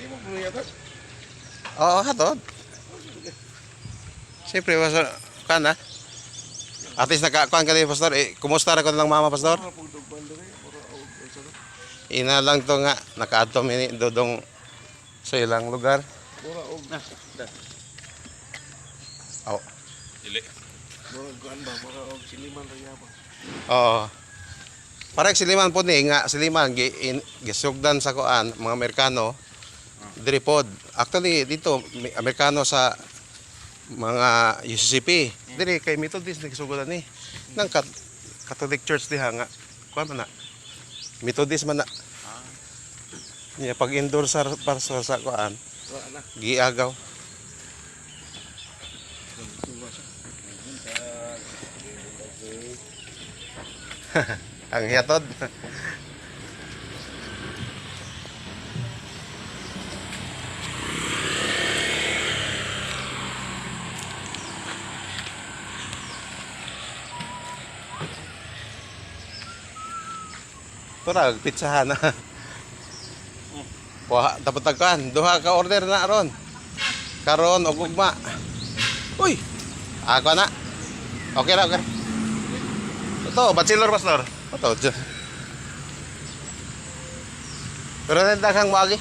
Ay mo buluya ta. Oo, hatod. Siyempre, pastor, kana. At least nakakuan ka din, pastor. Kumusta na ko ng mama, pastor? Para pagdugban diri, para og sa. Ina lang to nga, nakaadto mini dodong sa ilang lugar. Mura og na. Oo. Dili. Mura kuan ba, mura og siliman ra yapa. Oo. Parang siliman po ni nga siliman gisugdan sa kuan mga Amerikano diri pod. Actually dito Amerikano sa mga UCCP. Diri kay Methodist nagsugodan ni nang Catholic Church diha nga kuan man na. Methodist man na. Niya pag endorse sa kuan Wa na. giagaw. Ang yatod. Tura, pizzahan na. Wah, dapat tagkan. Duha ka order na ron. Karon og ugma. Uy. Ako na. Okay ra, okay. Ito, bachelor pastor. Ito. Pero nandaghang moagi.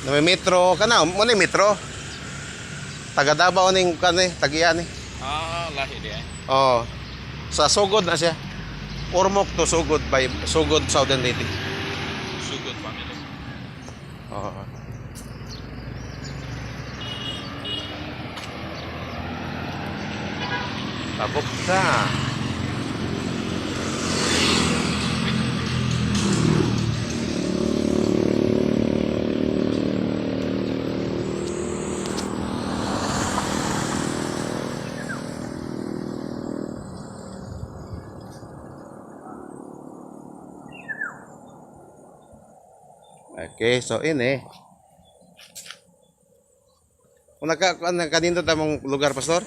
Na may metro kana, mo ni metro. Taga Davao ning kanay, tagian ni. Lahi di ay. Oh. Sa Sugod na siya. Ormoc to Sugod by Sugod Southern Leyte. Sugod family. Oo. Tabok sa. Okay, so ini. Kung kanino tamong lugar, pastor?